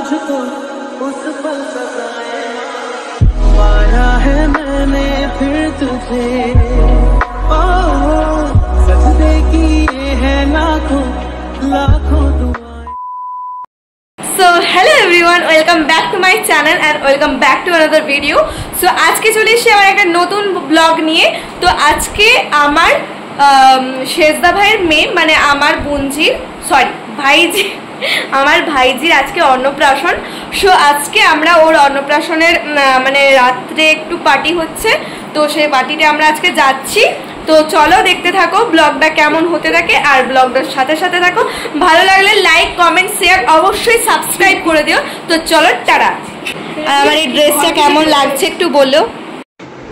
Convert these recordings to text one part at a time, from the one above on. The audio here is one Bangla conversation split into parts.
मुझको उस पल सजाए पाया है मैंने फिर तुझे ओ सजदे किए हैं लाखों लाखों दुआएं। So hello everyone, welcome back to my channel and welcome back to another video. So আজকে চলে এসেছি আমার একটা নতুন ব্লগ নিয়ে। তো আজকে আমার শেষদা ভাইয়ের মেয়ে মানে আমার বোনজির ভাইজি আমার ভাইজির আজকে অন্নপ্রাশন। সো আজকে আমরা ওর অন্নপ্রাশনের মানে রাত্রে একটু পার্টি হচ্ছে, তো সেই পার্টিতে আমরা আজকে যাচ্ছি। তো চলো দেখতে থাকো ব্লগটা কেমন হতে থাকে, আর ব্লগটার সাথে সাথে থাকো। ভালো লাগলে লাইক কমেন্ট শেয়ার অবশ্যই সাবস্ক্রাইব করে দিও। তো চলো টাটা। আর আমার এই ড্রেসটা কেমন লাগছে একটু বলো।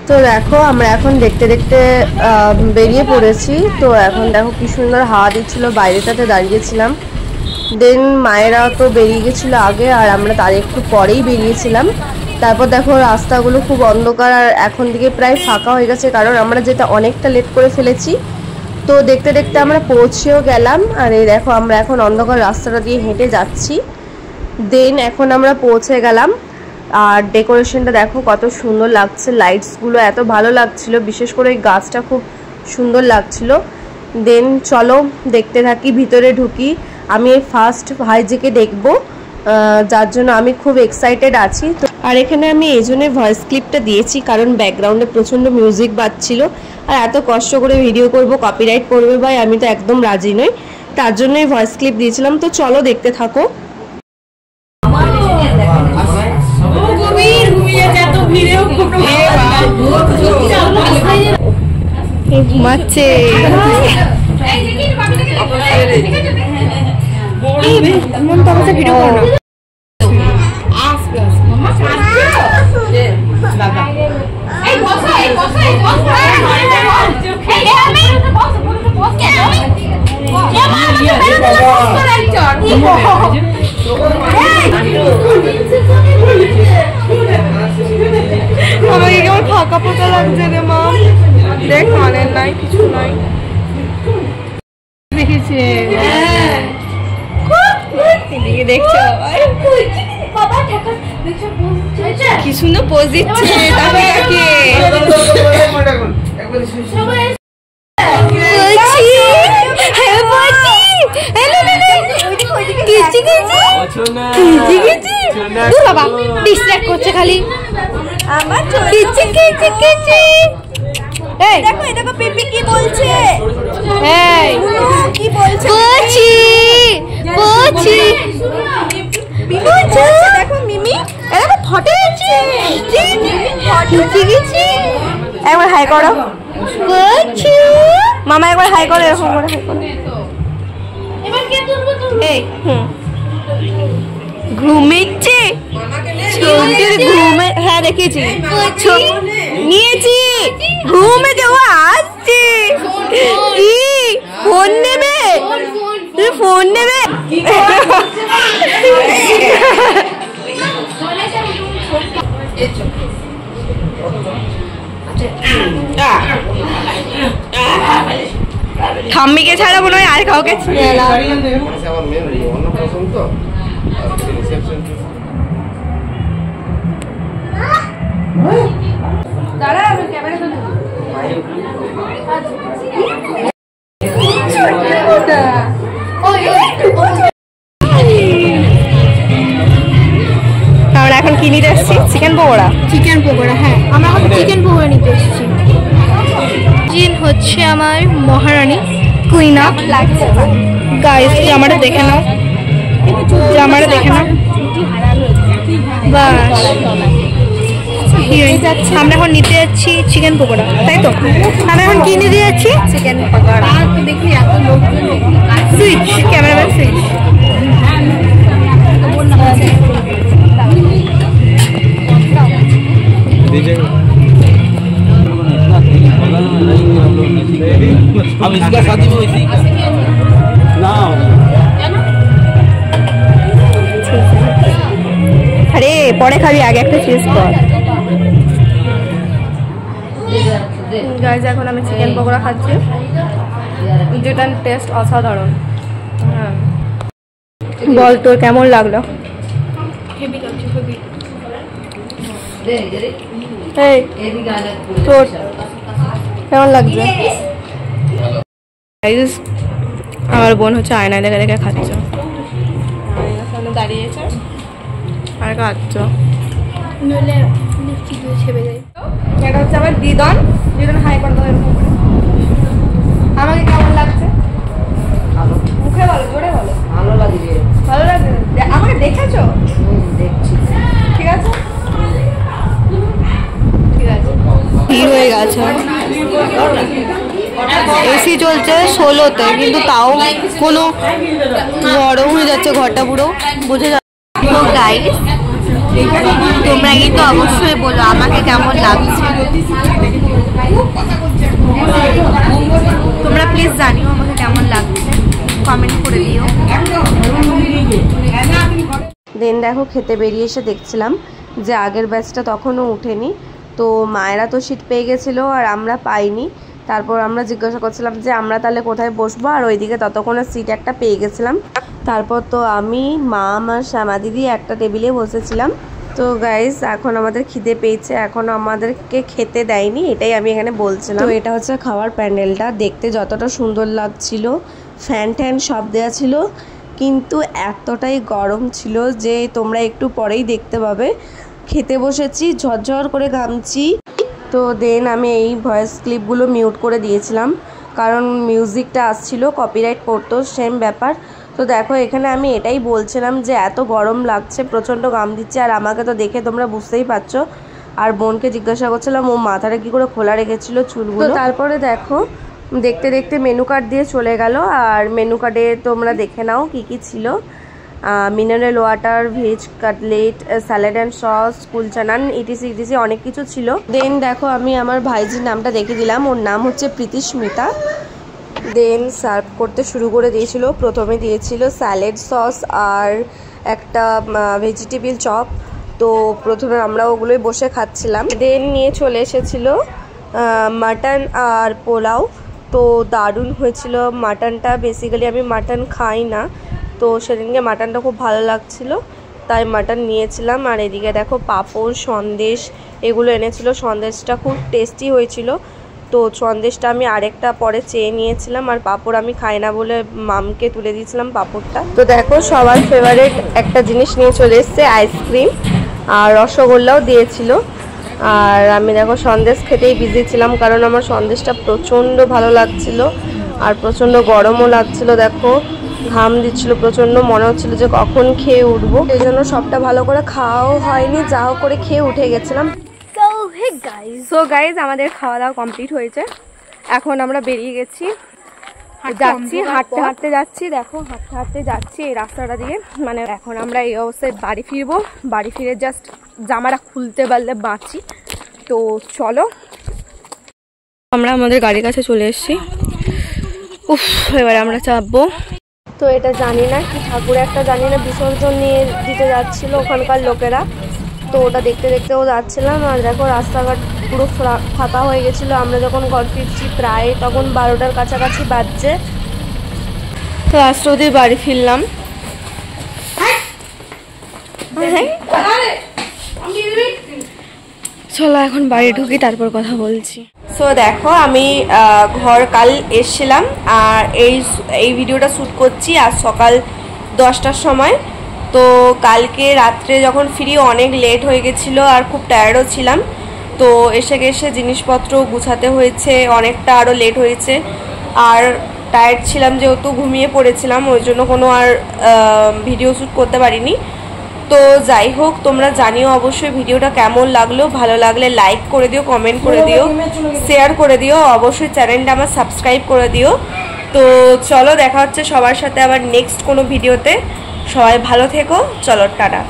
তো দেখো আমরা এখন দেখতে দেখতে বেরিয়ে পড়েছি। তো এখন দেখো কি সুন্দর হাওয়া দিচ্ছিল, বাইরেটাতে দাঁড়িয়েছিলাম। দেন মায়েরা তো বেরিয়ে গেছিলো আগে, আর আমরা তার একটু পরেই বেরিয়েছিলাম। তারপর দেখো রাস্তাগুলো খুব অন্ধকার, আর এখন দিকে প্রায় ফাঁকা হয়ে গেছে, কারণ আমরা যেটা অনেকটা লেট করে ফেলেছি। তো দেখতে দেখতে আমরা পৌঁছেও গেলাম। আর এই দেখো আমরা এখন অন্ধকার রাস্তাটা দিয়ে হেঁটে যাচ্ছি। দেন এখন আমরা পৌঁছে গেলাম। আর ডেকোরেশনটা দেখো কত সুন্দর লাগছে, লাইটসগুলো এত ভালো লাগছিল, বিশেষ করে ওই গাছটা খুব সুন্দর লাগছিল। দেন চলো দেখতে থাকি, ভিতরে ঢুকি। আমি এই ফার্স্ট ভাইজিকে দেখবো, যার জন্য আমি খুব এক্সাইটেড আছি। তো আর এখানে আমি এই জন্য ভয়েস ক্লিপটা দিয়েছি, কারণ ব্যাকগ্রাউন্ডে প্রচণ্ড মিউজিক বাজছিল, আর এত কষ্ট করে ভিডিও করব কপিরাইট পড়বে ভাই, আমি তো একদম রাজি নই, তার জন্যই ভয়েস ক্লিপ দিয়েছিলাম। তো চলো দেখতে থাকো। ঘুমাচ্ছে ভিডিও করো না। আমাকে কেমন ফাঁকা ফাঁকা লাগছে রে মা, দেখ কানের নাই কিছু নাই, দেখেছে দেখছো কি সুন্দর পোজ দিচ্ছে। করছে খালি কি বলছে, কি বলছে দেখো মিমি এরকম ফটো একবার হাই করো মামা, একবার হাই করো, এরকম করে হাই করো। এই ঘুমিচ্ছে ঘুমে, হ্যাঁ দেখেছি নিয়েছি ঘুমে দেওয়া আসছে। কি ফোন নেবে, তুমি ফোন নেবে? ঠাম্মিকে ছাড়া মনে হয় আর কাউকে দাঁড়া আমি ক্যামেরা আমরা এখন কি নিতে এসেছি? চিকেন পকোড়া। হ্যাঁ আমরা এখন চিকেন পকোড়া নিতে এসেছি। জিন হচ্ছে আমার মহারানী কুইন অফ গাইস। জামাটা দেখে নাও, জামাটা দেখে নাও, বাস। আমরা এখন নিতে যাচ্ছি চিকেন পকোড়া, তাই তো? আমরা এখন কি নিতে যাচ্ছি? Chicken pakora. Switch cameraman switch. अब इसका शादी में वैसे ना আরে পরে খাবি, আগে একটা শেষ কর। গাইজ এখন আমি চিকেন পকোড়া খাচ্ছি, যেটার টেস্ট অসাধারণ। হ্যাঁ বল তোর কেমন লাগলো? কেমন লাগছে? আমার বোন হচ্ছে আয়নায় দেখে দেখে খাচ্ছ, সামনে দাঁড়িয়েছে আর খাচ্ছ। এটা হচ্ছে আমার দিদন। দিদন হাই করে দাও এরকম করে। আমাকে কেমন লাগছে? মুখে বলো, জোরে বলো। ভালো লাগে। ভালো লাগছে? আমাকে দেখেছো? দেখছি। ঠিক আছে ঠিক আছে। কি হয়ে গেছে? এসি চলছে 16তে, কিন্তু তাও কোনো গরম হয়ে যাচ্ছে ঘরটা পুরো, বুঝে যাচ্ছে। তো গাইস, তোমরা কিন্তু অবশ্যই বলো আমাকে কেমন লাগছে। তোমরা প্লিজ জানিও আমাকে কেমন লাগছে, কমেন্ট করে দিও। দেন দেখো খেতে বেরিয়ে এসে দেখছিলাম যে আগের ব্যাচটা তখনও উঠেনি। তো মায়েরা তো সিট পেয়ে গেছিলো আর আমরা পাইনি। তারপর আমরা জিজ্ঞাসা করছিলাম যে আমরা তাহলে কোথায় বসবো, আর ওইদিকে ততক্ষণে সিট একটা পেয়ে গেছিলাম। তারপর তো আমি, মা, আমার শ্যামা দিদি একটা টেবিলে বসেছিলাম। তো গাইস, এখন আমাদের খিদে পেয়েছে, এখনও আমাদেরকে খেতে দেয়নি, এটাই আমি এখানে বলছিলাম। তো এটা হচ্ছে খাওয়ার প্যান্ডেলটা, দেখতে যতটা সুন্দর লাগছিল, ফ্যান ট্যান সব দেওয়া ছিল, কিন্তু এতটাই গরম ছিল যে তোমরা একটু পরেই দেখতে পাবে। খেতে বসেছি, ঝরঝর করে ঘামছি। তো দেন আমি এই ভয়েস ক্লিপগুলো মিউট করে দিয়েছিলাম, কারণ মিউজিকটা আসছিল, কপিরাইট পড়তো, সেম ব্যাপার। তো দেখো এখানে আমি এটাই বলছিলাম যে এত গরম লাগছে, প্রচণ্ড ঘাম দিচ্ছে, আর আমাকে তো দেখে তোমরা বুঝতেই পারছো। আর বোনকে জিজ্ঞাসা করছিলাম ও মাথাটা কী করে খোলা রেখেছিল চুলগুলো। তারপরে দেখো দেখতে দেখতে মেনু কার্ড দিয়ে চলে গেল, আর মেনু কার্ডে তোমরা দেখে নাও কি কি ছিল। Mineral water, veg cutlet, salad and sauce, kulcha naan, ETC ETC অনেক কিছু ছিল। দেন দেখো আমি আমার ভাইজির নামটা দেখে দিলাম, ওর নাম হচ্ছে প্রীতিস্মিতা। দেন সার্ভ করতে শুরু করে দিয়েছিল। প্রথমে দিয়েছিল স্যালাড সস আর একটা ভেজিটেবিল চপ। তো প্রথমে আমরা ওগুলোই বসে খাচ্ছিলাম। দেন নিয়ে চলে এসেছিলো মাটন আর পোলাও। তো দারুণ হয়েছিল মাটনটা। বেসিক্যালি আমি মাটন খাই না, তো সেদিনকে মাটনটা খুব ভালো লাগছিল, তাই মাটন নিয়েছিলাম। আর এদিকে দেখো পাঁপড়, সন্দেশ এগুলো এনেছিল। সন্দেশটা খুব টেস্টি হয়েছিল। তো সন্দেশটা আমি আরেকটা পরে চেয়ে নিয়েছিলাম, আর পাঁপড় আমি খাই না বলে মামকে তুলে দিয়েছিলাম পাঁপড়টা। তো দেখো সবার ফেভারিট একটা জিনিস নিয়ে চলে এসছে, আইসক্রিম, আর রসগোল্লাও দিয়েছিল। আর আমি দেখো সন্দেশ খেতেই বিজি ছিলাম, কারণ আমার সন্দেশটা প্রচণ্ড ভালো লাগছিল, আর প্রচণ্ড গরমও লাগছিল। দেখো ঘাম দিচ্ছিল প্রচণ্ড, মনে হচ্ছিল যে কখন খেয়ে উঠবো, এই জন্য সবটা ভালো করে খাওয়াও হয়নি, যাও করে খেয়ে উঠে গেছিলাম। সো গাইজ আমাদের খাওয়া দাওয়া কমপ্লিট হয়েছে, এখন আমরা বেরিয়ে গেছি, যাচ্ছি হাঁটতে হাঁটতে যাচ্ছি। দেখো হাঁটতে হাঁটতে যাচ্ছি এই রাস্তাটা দিয়ে, মানে এখন আমরা এই অবস্থায় বাড়ি ফিরবো। বাড়ি ফিরে জাস্ট জামাটা খুলতে পারলে বাঁচি। তো চলো, আমরা আমাদের গাড়ির কাছে চলে এসেছি। উফ, এবার আমরা চাপবো। তো এটা জানি না কি ঠাকুর একটা, জানি না, বিসর্জন নিয়ে দিতে যাচ্ছিল ওখানকার লোকেরা। তো ওটা দেখতে দেখতেও যাচ্ছিলাম। আর দেখো রাস্তাঘাট পুরো ফাঁকা হয়ে গেছিলো। আমরা যখন ঘর ফিরছি প্রায় তখন 12টার কাছাকাছি বাজছে। তো রাস্তা দিয়ে বাড়ি ফিরলাম। চলো এখন বাড়ি ঢুকি, তারপর কথা বলছি। সো দেখো আমি ঘর কাল এসছিলাম, আর এই ভিডিওটা শ্যুট করছি আজ সকাল 10টার সময়। তো কালকে রাত্রে যখন ফিরি অনেক লেট হয়ে গেছিলো, আর খুব টায়ার্ডও ছিলাম। তো এসে জিনিসপত্র গুছাতে হয়েছে, অনেকটা আরও লেট হয়েছে। আর টায়ার্ড ছিলাম যেহেতু, ঘুমিয়ে পড়েছিলাম, ওই জন্য কোনো আর ভিডিও শ্যুট করতে পারিনি। তো যাই হোক, তোমরা জানিও অবশ্যই ভিডিওটা কেমন লাগলো। ভালো লাগলে লাইক করে দিও, কমেন্ট করে দিও, শেয়ার করে দিও, অবশ্যই চ্যানেলটা আমার সাবস্ক্রাইব করে দিও। তো চলো দেখা হচ্ছে সবার সাথে আবার নেক্সট কোনো ভিডিওতে। সবাই ভালো থেকো, চলো টাটা।